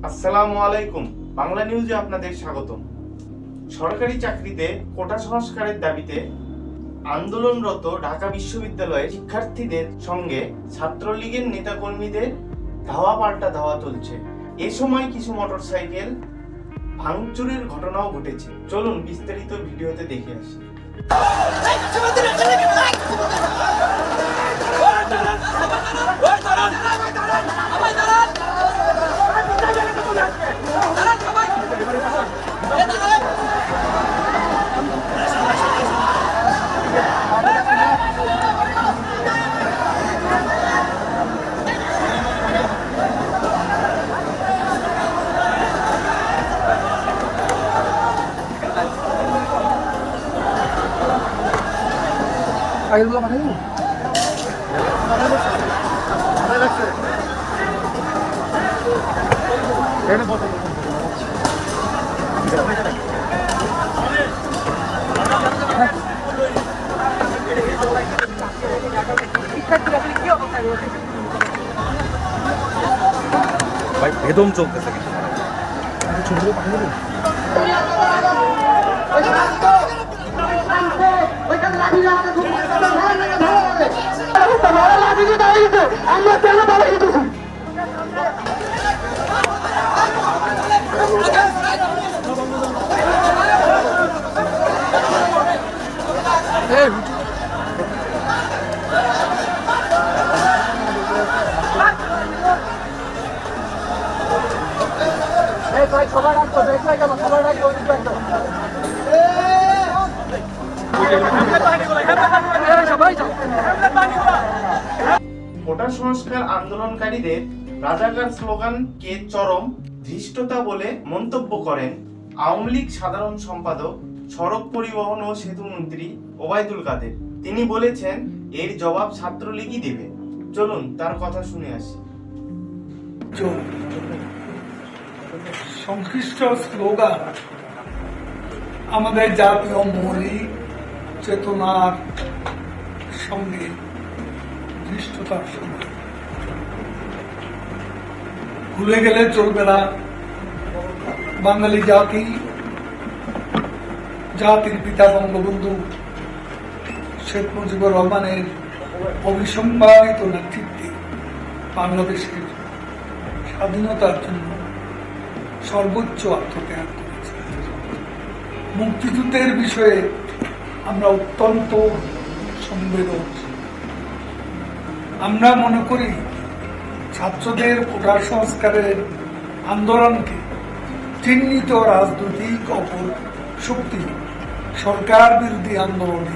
আসসালামু আলাইকুম। বাংলা নিউজে আপনাদের স্বাগতম। সরকারি চাকরিতে কোটা সংস্কারের দাবিতে আন্দোলনরত ঢাকা বিশ্ববিদ্যালয়ের শিক্ষার্থীদের সঙ্গে ছাত্রলীগের নেতাকর্মীদের ধাওয়া পাল্টা ধাওয়া চলছে। এ সময় কিছু মোটরসাইকেল ভাঙচুরের ঘটনাও ঘটেছে। চলুন বিস্তারিত ভিডিওতে দেখে আসি। আগেরগুলো পাঠাই দেবো। ভাই বেদম চলতেছে কিন্তু ছবিগুলো পাঠিয়ে দেবো। সবাই রাখতো, দেখলে কেন সবাই রাখতো। কোটা সংস্কার আন্দোলনকারীদের রাজাকার স্লোগানকে চরম ধৃষ্টতা বলে মন্তব্য করেন আওয়ামী লীগ সাধারণ সম্পাদক, সড়ক পরিবহন ও সেতু মন্ত্রী ওবায়দুল কাদের। তিনি বলেছেন এর জবাব ছাত্রলীগই দেবে। চলুন তার কথা শুনে আসি। সংশ্লিষ্ট স্লোগান আমাদের জাতীয় মৌলিক চেতনার সঙ্গে দৃষ্টতার সঙ্গে ভুলে গেলে চলবে না। বাঙালি জাতির পিতা বঙ্গবন্ধু শেখ মুজিবুর রহমানের অবিসংবাদিত নেতৃত্বে বাংলাদেশের স্বাধীনতার জন্য সর্বোচ্চ আত্মত্যাগ করেছে। মুক্তিযুদ্ধের বিষয়ে আমরা অত্যন্ত সংবেদনশীল। আমরা মনে করি ছাত্রদের কোটা সংস্কারের আন্দোলনকে চিহ্নিত রাজনৈতিক অপর শক্তি সরকার বিরোধী আন্দোলনে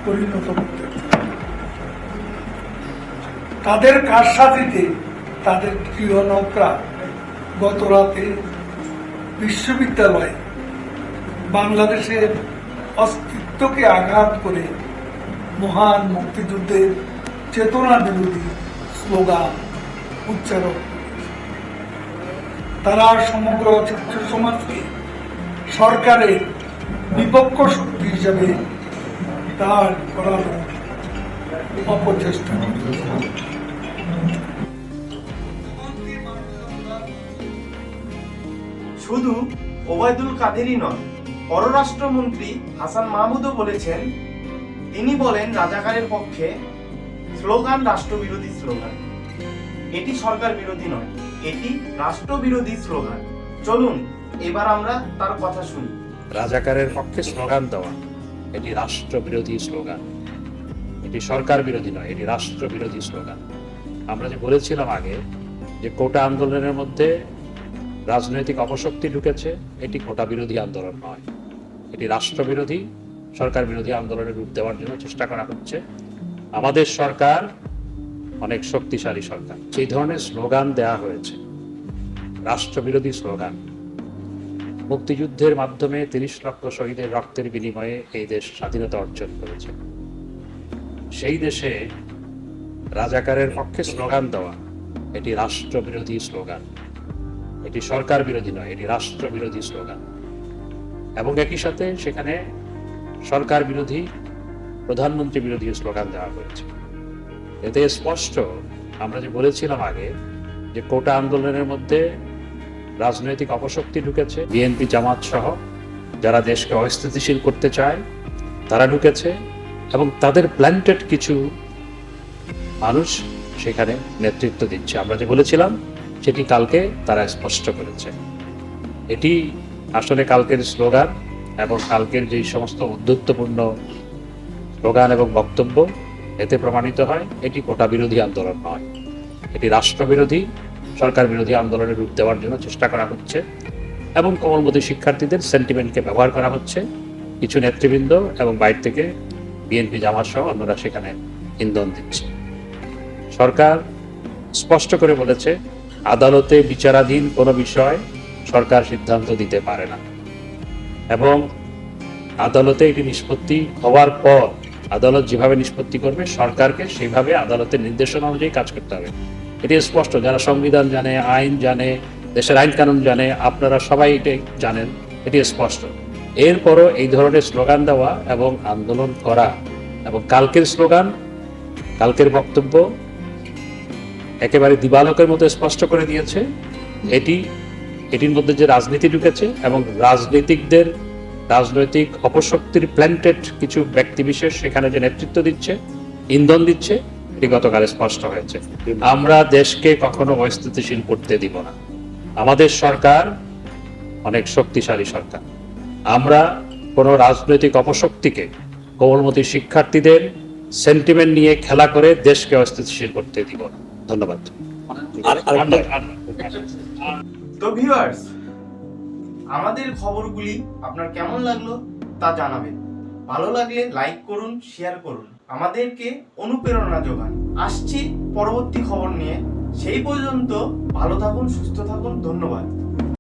পরিণত করতে তাদের কারসাজিতে তাদের প্রিয় নৌকা গত রাতে বিশ্ববিদ্যালয়ে বাংলাদেশের অস্তিত্বকে আঘাত করে মহান মুক্তিযুদ্ধের চেতনা বিরোধী স্লোগান উচ্চারণ। তারা সমগ্র ছাত্র সমাজকে সরকারের বিপক্ষ শক্তি হিসাবে দাঁড় করানোর অপচেষ্টা করে। শুধু ওবায়দুল কাদেরই নয়, পররাষ্ট্রমন্ত্রী হাসান মাহমুদও বলেছেন। তিনি বলেন রাজাকারের পক্ষে স্লোগান রাষ্ট্রবিরোধী স্লোগান। এটি সরকার বিরোধী নয়, এটি রাষ্ট্রবিরোধী স্লোগান। চলুন এবার আমরা তার কথা শুনি। রাজাকারের পক্ষে স্লোগান দেওয়া এটি রাষ্ট্রবিরোধী স্লোগান, এটি সরকার বিরোধী নয়, এটি রাষ্ট্রবিরোধী স্লোগান। আমরা যে বলেছিলাম আগে যে কোটা আন্দোলনের মধ্যে রাজনৈতিক অপশক্তি ঢুকেছে, এটি কোটা বিরোধী আন্দোলন নয়, এটি রাষ্ট্রবিরোধী সরকার বিরোধী আন্দোলনের রূপ দেওয়ার জন্য চেষ্টা করা হচ্ছে। আমাদের সরকার অনেক শক্তিশালী সরকার। সেই ধরনের স্লোগান দেয়া হয়েছে, রাষ্ট্রবিরোধী স্লোগান। মুক্তিযুদ্ধের মাধ্যমে ৩০ লক্ষ শহীদের রক্তের বিনিময়ে এই দেশ স্বাধীনতা অর্জন করেছে। সেই দেশে রাজাকারের পক্ষে স্লোগান দেওয়া এটি রাষ্ট্রবিরোধী স্লোগান, এটি সরকার বিরোধী নয়, এটি রাষ্ট্রবিরোধী স্লোগান। এবং একই সাথে সেখানে সরকার বিরোধী, প্রধানমন্ত্রী বিরোধী স্লোগান দেওয়া হয়েছে। এতে স্পষ্ট আমরা যে বলেছিলাম আগে যে কোটা আন্দোলনের মধ্যে রাজনৈতিক অপশক্তি ঢুকেছে, বিএনপি জামাত সহ যারা দেশকে অস্থিতিশীল করতে চায় তারা ঢুকেছে, এবং তাদের প্ল্যান্টেড কিছু মানুষ সেখানে নেতৃত্ব দিচ্ছে। আমরা যে বলেছিলাম সেটি কালকে তারা স্পষ্ট করেছে। এটি আসলে কালকের স্লোগান এবং কালকের যে সমস্ত উদ্ধত্তপূর্ণ স্লোগান এবং বক্তব্য, এতে প্রমাণিত হয় এটি কোটা বিরোধী আন্দোলন নয়, এটি রাষ্ট্রবিরোধী, সরকার বিরোধী আন্দোলনের রূপ দেওয়ার জন্য চেষ্টা করা হচ্ছে, এবং কোমলমতি শিক্ষার্থীদের সেন্টিমেন্টকে ব্যবহার করা হচ্ছে। কিছু নেতৃবৃন্দ এবং বাইরে থেকে বিএনপি জামাত সহ অন্যরা সেখানে ইন্ধন দিচ্ছে। সরকার স্পষ্ট করে বলেছে আদালতে বিচারাধীন কোনো বিষয় সরকার সিদ্ধান্ত দিতে পারে না, এবং আদালতে এটি নিষ্পত্তি হওয়ার পর আদালত যেভাবে নিষ্পত্তি করবে সরকারকে সেইভাবে আদালতের নির্দেশনা অনুযায়ী কাজ করতে হবে। এটি স্পষ্ট, যারা সংবিধান জানে, আইন জানে, দেশের আইন কানুন জানে, আপনারা সবাই এটা জানেন, এটি স্পষ্ট। এরপরও এই ধরনের স্লোগান দেওয়া এবং আন্দোলন করা, এবং কালকের স্লোগান, কালকের বক্তব্য একেবারে দিবালোকের মতো স্পষ্ট করে দিয়েছে এটির মধ্যে যে রাজনীতি ঢুকেছে, এবং রাজনীতিকদের রাজনৈতিক অপশক্তির প্ল্যান্টেড কিছু ব্যক্তিবিশেষ সেখানে যে নেতৃত্ব দিচ্ছে, ইন্ধন দিচ্ছে, এটি গতকাল স্পষ্ট হয়েছে। আমরা দেশকে কখনো অস্থিতিশীল করতে দিব না। আমাদের সরকার অনেক শক্তিশালী সরকার। আমরা কোনো রাজনৈতিক অপশক্তিকে, কোমলমতি শিক্ষার্থীদের সেন্টিমেন্ট নিয়ে খেলা করে দেশকে অস্থিতিশীল করতে দিব না। ধন্যবাদ। তো ভিউয়ার্স, আমাদের খবরগুলি আপনার কেমন লাগলো তা জানাবেন। ভালো লাগলে লাইক করুন, শেয়ার করুন, আমাদেরকে অনুপ্রেরণা যোগান। আসছি পরবর্তী খবর নিয়ে। সেই পর্যন্ত ভালো থাকুন, সুস্থ থাকুন। ধন্যবাদ।